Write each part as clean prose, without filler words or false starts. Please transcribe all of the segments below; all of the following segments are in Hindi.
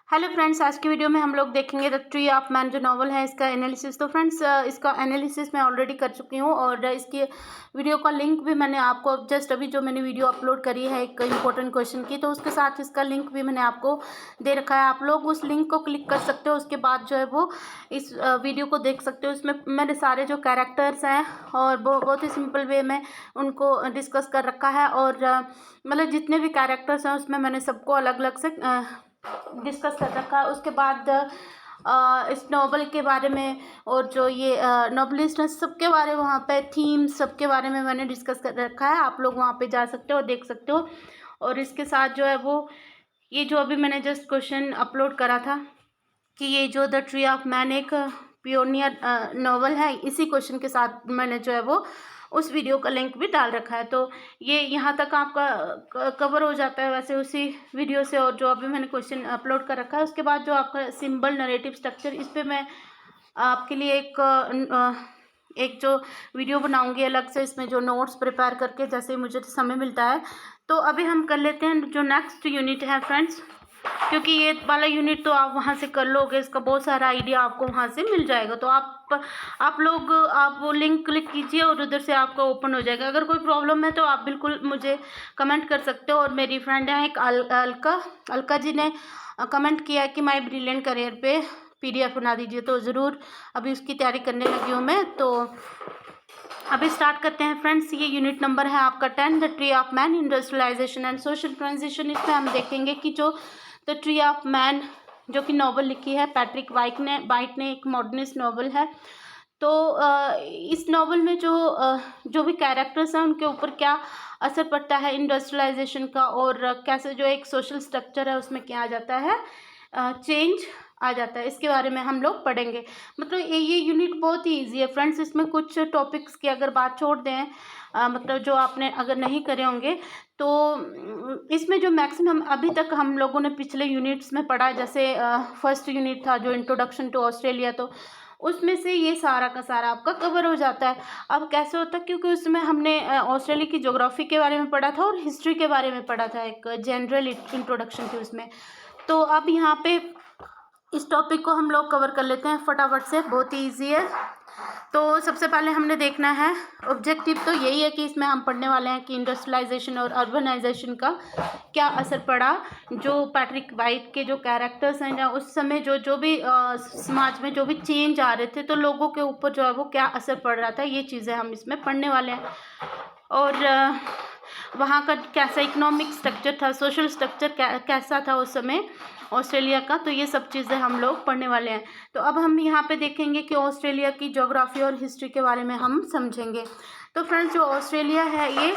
हेलो फ्रेंड्स, आज की वीडियो में हम लोग देखेंगे द ट्री ऑफ मैन जो नॉवल है इसका एनालिसिस। तो फ्रेंड्स, इसका एनालिसिस मैं ऑलरेडी कर चुकी हूँ और इसकी वीडियो का लिंक भी मैंने आपको जस्ट अभी जो मैंने वीडियो अपलोड करी है एक इंपॉर्टेंट क्वेश्चन की, तो उसके साथ इसका लिंक भी मैंने आपको दे रखा है। आप लोग उस लिंक को क्लिक कर सकते हो, उसके बाद जो है वो इस वीडियो को देख सकते हो। इसमें मेरे सारे जो कैरेक्टर्स हैं और बहुत ही सिंपल वे में उनको डिस्कस कर रखा है और मतलब जितने भी कैरेक्टर्स हैं उसमें मैंने सबको अलग अलग से डिस्कस कर रखा है। उसके बाद इस नॉवल के बारे में और जो ये नॉवलिस्ट हैं सबके बारे में, वहाँ पे थीम्स सबके बारे में मैंने डिस्कस कर रखा है। आप लोग वहाँ पे जा सकते हो, देख सकते हो। और इसके साथ जो है वो ये जो अभी मैंने जस्ट क्वेश्चन अपलोड करा था कि ये जो द ट्री ऑफ मैन एक पियोनियर नॉवल है, इसी क्वेश्चन के साथ मैंने जो है वो उस वीडियो का लिंक भी डाल रखा है। तो ये यहाँ तक आपका कवर हो जाता है वैसे उसी वीडियो से। और जो अभी मैंने क्वेश्चन अपलोड कर रखा है उसके बाद जो आपका सिंबल नरेटिव स्ट्रक्चर, इस पर मैं आपके लिए एक जो वीडियो बनाऊंगी अलग से, इसमें जो नोट्स प्रिपेयर करके जैसे मुझे समय मिलता है। तो अभी हम कर लेते हैं जो नेक्स्ट यूनिट है फ्रेंड्स, क्योंकि ये वाला यूनिट तो आप वहाँ से कर लोगे, इसका बहुत सारा आइडिया आपको वहाँ से मिल जाएगा। तो आप लोग आप वो लिंक क्लिक कीजिए और उधर से आपका ओपन हो जाएगा। अगर कोई प्रॉब्लम है तो आप बिल्कुल मुझे कमेंट कर सकते हो। और मेरी फ्रेंड है एक अलका जी ने कमेंट किया कि माय ब्रिलियंट करियर पे PDF बना दीजिए, तो ज़रूर अभी उसकी तैयारी करने लगी हूँ मैं। तो अभी स्टार्ट करते हैं फ्रेंड्स। ये यूनिट नंबर है आपका 10, the tree of man, industrialization and social transition. इसमें हम देखेंगे कि जो द ट्री ऑफ मैन जो कि नॉवल लिखी है पैट्रिक वाइट ने एक मॉडर्निस्ट नॉवल है। तो इस नॉवल में जो भी कैरेक्टर्स हैं उनके ऊपर क्या असर पड़ता है इंडस्ट्रियलाइजेशन का, और कैसे जो एक सोशल स्ट्रक्चर है उसमें क्या आ जाता है, चेंज आ जाता है, इसके बारे में हम लोग पढ़ेंगे। मतलब ये यूनिट बहुत ही ईजी है फ्रेंड्स। इसमें कुछ टॉपिक्स की अगर बात छोड़ दें, मतलब जो आपने अगर नहीं करे होंगे, तो इसमें जो मैक्सिमम अभी तक हम लोगों ने पिछले यूनिट्स में पढ़ा, जैसे फर्स्ट यूनिट था जो इंट्रोडक्शन टू ऑस्ट्रेलिया, तो उसमें से ये सारा का सारा आपका कवर हो जाता है। अब कैसे होता है, क्योंकि उसमें हमने ऑस्ट्रेलिया की ज्योग्राफी के बारे में पढ़ा था और हिस्ट्री के बारे में पढ़ा था, एक जनरल इंट्रोडक्शन थी उसमें। तो अब यहाँ पे इस टॉपिक को हम लोग कवर कर लेते हैं फटाफट से, बहुत ही ईजी है। तो सबसे पहले हमने देखना है, ऑब्जेक्टिव तो यही है कि इसमें हम पढ़ने वाले हैं कि इंडस्ट्रियलाइजेशन और अर्बनाइजेशन का क्या असर पड़ा, जो पैट्रिक वाइट के जो कैरेक्टर्स हैं या उस समय जो भी समाज में जो भी चेंज आ रहे थे, तो लोगों के ऊपर जो है वो क्या असर पड़ रहा था, ये चीज़ें हम इसमें पढ़ने वाले हैं। और वहाँ का कैसा इकोनॉमिक स्ट्रक्चर था, सोशल स्ट्रक्चर कैसा था उस समय ऑस्ट्रेलिया का, तो ये सब चीज़ें हम लोग पढ़ने वाले हैं। तो अब हम यहाँ पे देखेंगे कि ऑस्ट्रेलिया की ज्योग्राफी और हिस्ट्री के बारे में हम समझेंगे। तो फ्रेंड्स, जो ऑस्ट्रेलिया है ये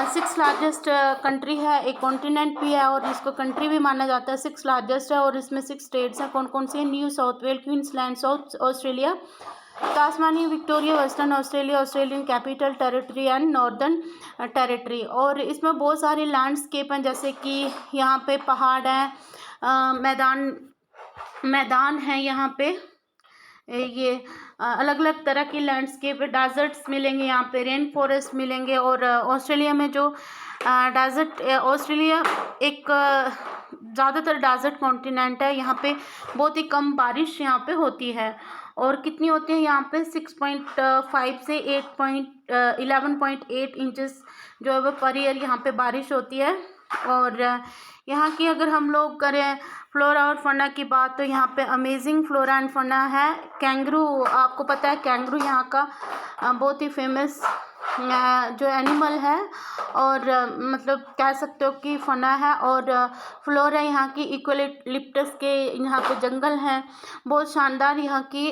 6th लार्जेस्ट कंट्री है, एक कॉन्टिनेंट भी है और इसको कंट्री भी माना जाता है, 6th लार्जेस्ट है। और इसमें 6 स्टेट्स हैं। कौन कौन सी है? New South Wales, Queensland, South Australia, Tasmania, Victoria, Western Australia, Australian Capital Territory and Northern Territory. और इसमें बहुत सारे लैंडस्केप हैं, जैसे कि यहाँ पे पहाड़ हैं, मैदान है, यहाँ पे ये अलग अलग तरह की लैंडस्केप, डेजर्ट्स मिलेंगे, यहाँ पे रेन फॉरेस्ट मिलेंगे। और ऑस्ट्रेलिया में जो ऑस्ट्रेलिया एक ज़्यादातर डेजर्ट कॉन्टिनेंट है, यहाँ पे बहुत ही कम बारिश यहाँ पे होती है। और कितनी होती है यहाँ पे? 6.5 से 11.8 इंचेस जो है वो पर ईयर यहाँ पे बारिश होती है। और यहाँ की अगर हम लोग करें फ्लोरा और फौना की बात, तो यहाँ पे अमेजिंग फ्लोरा एंड फौना है। कैंगरू, आपको पता है कैंगरू यहाँ का बहुत ही फेमस जो एनिमल है, और मतलब कह सकते हो कि फौना है। और फ्लोरा यहाँ की इक्वलिप्टस के यहाँ पे जंगल हैं, बहुत शानदार यहाँ की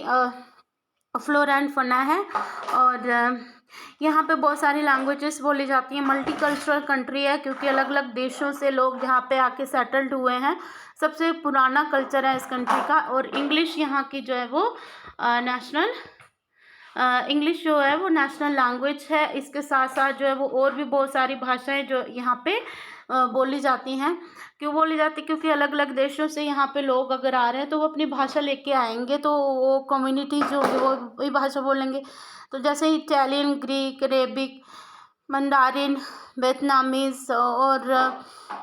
फ्लोरा एंड फौना है। और यहाँ पे बहुत सारी लैंग्वेजेस बोली जाती हैं। मल्टीकल्चरल कंट्री है, क्योंकि अलग अलग देशों से लोग यहाँ पे आके सेटल्ड हुए हैं। सबसे पुराना कल्चर है इस कंट्री का। और इंग्लिश यहाँ की जो है वो इंग्लिश जो है वो नेशनल लैंग्वेज है। इसके साथ साथ जो है वो और भी बहुत सारी भाषाएं जो यहाँ पे बोली जाती हैं। क्यों बोली जाती? क्योंकि अलग अलग देशों से यहाँ पे लोग अगर आ रहे हैं तो वो अपनी भाषा लेके आएंगे, तो वो कम्युनिटीज़ जो होगी वो वही भाषा बोलेंगे। तो जैसे Italian, Greek, Arabic, mandarin, Vietnamese और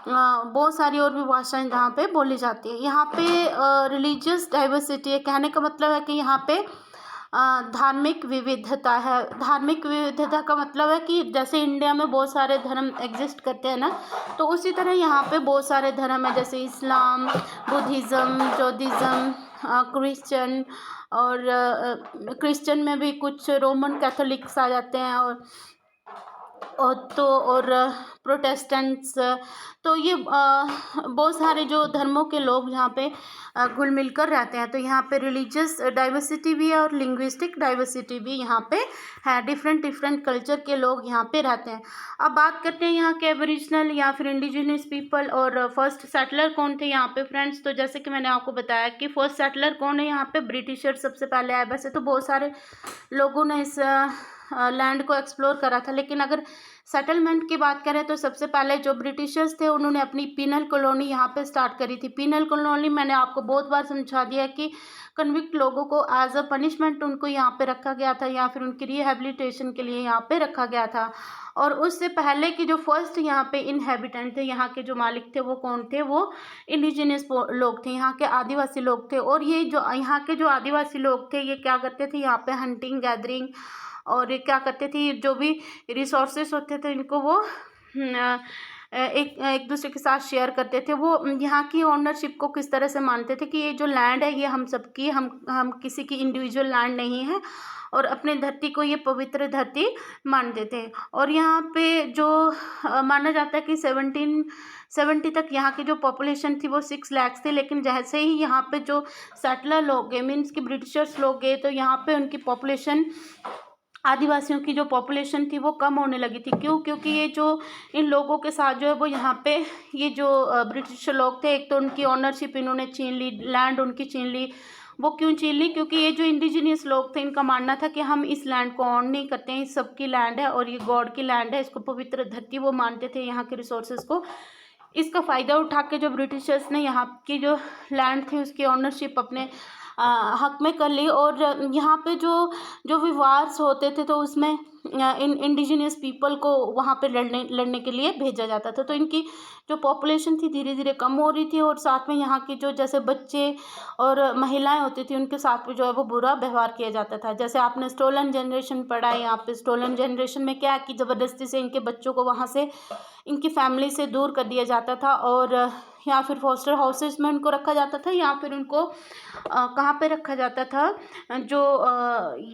बहुत सारी और भी भाषाएं जहाँ पे बोली जाती है। यहाँ पे रिलीजियस डाइवर्सिटी है, कहने का मतलब है कि यहाँ पे धार्मिक विविधता है। धार्मिक विविधता का मतलब है कि जैसे इंडिया में बहुत सारे धर्म एग्जिस्ट करते हैं ना, तो उसी तरह यहाँ पे बहुत सारे धर्म है, जैसे इस्लाम, बुद्धिज़्म, जौदिज़्म, क्रिश्चियन, और क्रिश्चियन में भी कुछ रोमन कैथोलिक्स आ जाते हैं, और प्रोटेस्टेंट्स। तो ये बहुत सारे जो धर्मों के लोग यहाँ पे घुल मिल कर रहते हैं। तो यहाँ पे रिलीजियस डाइवर्सिटी भी है और लिंग्विस्टिक डाइवर्सिटी भी यहाँ पे है। डिफरेंट डिफरेंट कल्चर के लोग यहाँ पे रहते हैं। अब बात करते हैं यहाँ के एबोरिजिनल या फिर इंडिजिनियस पीपल और फर्स्ट सेटलर कौन थे यहाँ पे फ्रेंड्स। तो जैसे कि मैंने आपको बताया कि फर्स्ट सेटलर कौन है यहाँ पे, ब्रिटिशर सबसे पहले आए। वैसे तो बहुत सारे लोगों ने इस लैंड को एक्सप्लोर करा था, लेकिन अगर सेटलमेंट की बात करें तो सबसे पहले जो ब्रिटिशर्स थे उन्होंने अपनी पीनल कॉलोनी यहाँ पे स्टार्ट करी थी। पीनल कॉलोनी मैंने आपको बहुत बार समझा दिया कि कन्विक्ट लोगों को एज अ पनिशमेंट उनको यहाँ पे रखा गया था या फिर उनकी रिहेबिलिटेशन के लिए यहाँ पे रखा गया था। और उससे पहले की जो फर्स्ट यहाँ पे इनहेबिटेंट थे, यहाँ के जो मालिक थे वो कौन थे, वो इंडिजिनियस लोग थे, यहाँ के आदिवासी लोग थे। और ये जो यहाँ के जो आदिवासी लोग थे ये क्या करते थे, यहाँ पे हंटिंग गैदरिंग और ये क्या करते थे, जो भी रिसोर्सेस होते थे इनको वो एक दूसरे के साथ शेयर करते थे। वो यहाँ की ओनरशिप को किस तरह से मानते थे कि ये जो लैंड है ये हम सबकी, हम किसी की इंडिविजुअल लैंड नहीं है, और अपने धरती को ये पवित्र धरती मानते थे। और यहाँ पे जो माना जाता है कि 1770 तक यहाँ की जो पॉपुलेशन थी वो 6 लाख थी, लेकिन जैसे ही यहाँ पे जो सेटलर लोग गए, मीन्स कि ब्रिटिशर्स लोग गए, तो यहाँ पे उनकी पॉपुलेशन, आदिवासियों की जो पॉपुलेशन थी वो कम होने लगी थी। क्यों? क्योंकि ये जो इन लोगों के साथ जो है वो यहाँ पे ये जो ब्रिटिश लोग थे, एक तो उनकी ओनरशिप इन्होंने छीन ली, लैंड उनकी छीन ली। वो क्यों छीन ली? क्योंकि ये जो इंडिजिनियस लोग थे इनका मानना था कि हम इस लैंड को ऑन नहीं करते हैं, इस सबकी लैंड है और ये गॉड की लैंड है, इसको पवित्र धरती वो मानते थे, यहाँ के रिसोर्सेज को। इसका फ़ायदा उठा के जो ब्रिटिशर्स ने यहाँ की जो लैंड थी उसकी ओनरशिप अपने हक में कर ली। और यहाँ पे जो भी वार्स होते थे तो उसमें इन इंडिजिनियस पीपल को वहाँ पे लड़ने के लिए भेजा जाता था। तो इनकी जो पॉपुलेशन थी धीरे धीरे कम हो रही थी, और साथ में यहाँ की जो जैसे बच्चे और महिलाएं होती थी उनके साथ में जो है वो बुरा व्यवहार किया जाता था। जैसे आपने स्टोलन जनरेशन पढ़ा है, यहाँ पे स्टोलन जनरेशन में क्या है कि ज़बरदस्ती से इनके बच्चों को वहाँ से, इनकी फैमिली से दूर कर दिया जाता था, और या फिर फोस्टर हाउसेस में उनको रखा जाता था, या फिर उनको कहाँ पे रखा जाता था, जो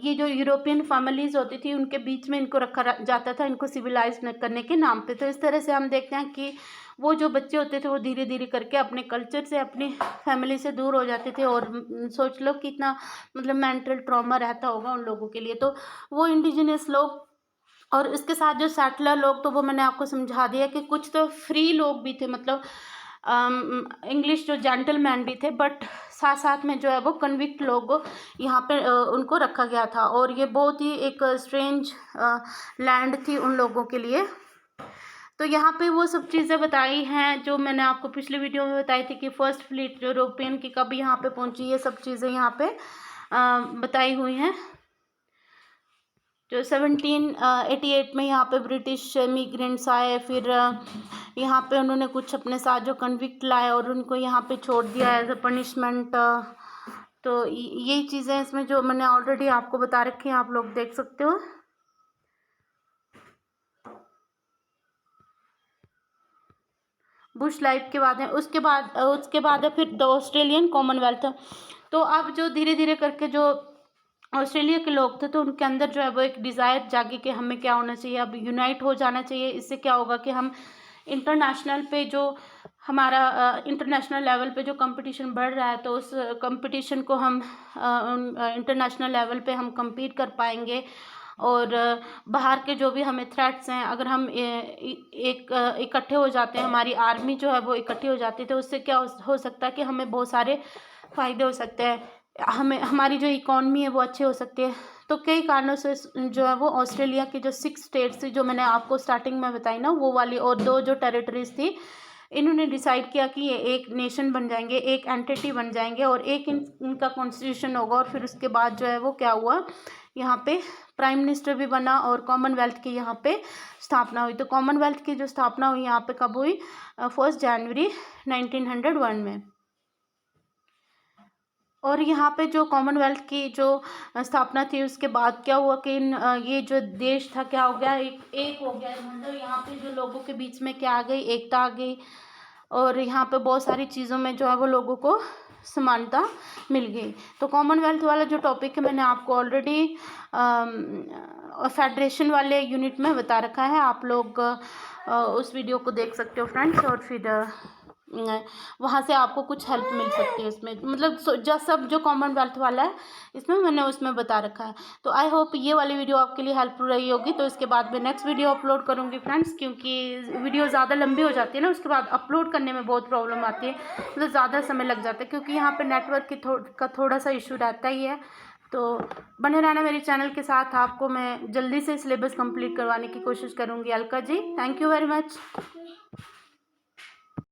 ये जो यूरोपियन फैमिलीज़ होती थी उनके बीच में इनको रखा जाता था, इनको सिविलाइज करने के नाम पे। तो इस तरह से हम देखते हैं कि वो जो बच्चे होते थे वो धीरे धीरे करके अपने कल्चर से, अपनी फैमिली से दूर हो जाते थे। और सोच लो कितना मतलब मेंटल ट्रॉमा रहता होगा उन लोगों के लिए। तो वो इंडिजिनियस लोग और इसके साथ जो सेटलर लोग, तो वो मैंने आपको समझा दिया कि कुछ तो फ्री लोग भी थे, मतलब इंग्लिश जो जेंटलमैन भी थे, बट साथ साथ में जो है वो कन्विक्ट लोग यहाँ पे उनको रखा गया था। और ये बहुत ही एक स्ट्रेंज लैंड थी उन लोगों के लिए। तो यहाँ पे वो सब चीज़ें बताई हैं जो मैंने आपको पिछले वीडियो में बताई थी कि फर्स्ट फ्लीट यूरोपियन की कब यहाँ पे पहुँची, ये सब चीज़ें यहाँ पे बताई हुई हैं। जो 1788 में यहाँ पे ब्रिटिश इमिग्रेंट्स आए, फिर यहाँ पे उन्होंने कुछ अपने साथ जो कन्विक्ट लाए और उनको यहाँ पे छोड़ दिया एज अ पनिशमेंट। तो यही चीज़ें इसमें जो मैंने ऑलरेडी आपको बता रखी हैं, आप लोग देख सकते हो। बुश लाइफ के बाद है, उसके बाद है फिर द ऑस्ट्रेलियन कॉमनवेल्थ। तो अब जो धीरे धीरे करके जो ऑस्ट्रेलिया के लोग थे तो उनके अंदर जो है वो एक डिज़ायर जागी कि हमें क्या होना चाहिए, अब यूनाइट हो जाना चाहिए। इससे क्या होगा कि हम इंटरनेशनल पे जो हमारा इंटरनेशनल लेवल पे जो कंपटीशन बढ़ रहा है, तो उस कंपटीशन को हम इंटरनेशनल लेवल पे हम compete कर पाएंगे। और बाहर के जो भी हमें थ्रेट्स हैं, अगर हम एक इकट्ठे हो जाते हैं, हमारी आर्मी जो है वो इकट्ठी हो जाती है, तो उससे क्या हो सकता है कि हमें बहुत सारे फ़ायदे हो सकते हैं, हमें हमारी जो इकॉनमी है वो अच्छी हो सकती है। तो कई कारणों से जो है वो ऑस्ट्रेलिया की जो 6 स्टेट्स थी जो मैंने आपको स्टार्टिंग में बताई ना, वो वाली, और 2 जो टेरिटरीज थी, इन्होंने डिसाइड किया कि ये एक नेशन बन जाएंगे, एक एंटिटी बन जाएंगे, और एक इनका कॉन्स्टिट्यूशन होगा। और फिर उसके बाद जो है वो क्या हुआ, यहाँ पे प्राइम मिनिस्टर भी बना और कॉमनवेल्थ की यहाँ पे स्थापना हुई। तो कॉमनवेल्थ की जो स्थापना हुई यहाँ पे कब हुई? 1 जनवरी 1901 में। और यहाँ पे जो कॉमनवेल्थ की जो स्थापना थी उसके बाद क्या हुआ कि ये जो देश था क्या हो गया, एक हो गया। मतलब यहाँ पे जो लोगों के बीच में क्या आ गई, एकता आ गई। और यहाँ पे बहुत सारी चीज़ों में जो है वो लोगों को समानता मिल गई। तो कॉमनवेल्थ वाला जो टॉपिक है मैंने आपको ऑलरेडी फेडरेशन वाले यूनिट में बता रखा है। आप लोग उस वीडियो को देख सकते हो फ्रेंड्स, और फिर वहाँ से आपको कुछ हेल्प मिल सकती है इसमें। मतलब सब जो कॉमनवेल्थ वाला है इसमें मैंने उसमें बता रखा है। तो आई होप ये वाली वीडियो आपके लिए हेल्पफुल रही होगी। तो इसके बाद मैं नेक्स्ट वीडियो अपलोड करूँगी फ्रेंड्स, क्योंकि वीडियो ज़्यादा लंबी हो जाती है ना, उसके बाद अपलोड करने में बहुत प्रॉब्लम आती है, मतलब ज़्यादा समय लग जाता है, क्योंकि यहाँ पर नेटवर्क का थोड़ा सा इशू रहता ही है। तो बने रहना मेरे चैनल के साथ। आपको मैं जल्दी से सिलेबस कंप्लीट करवाने की कोशिश करूँगी। Alka ji, thank you very much.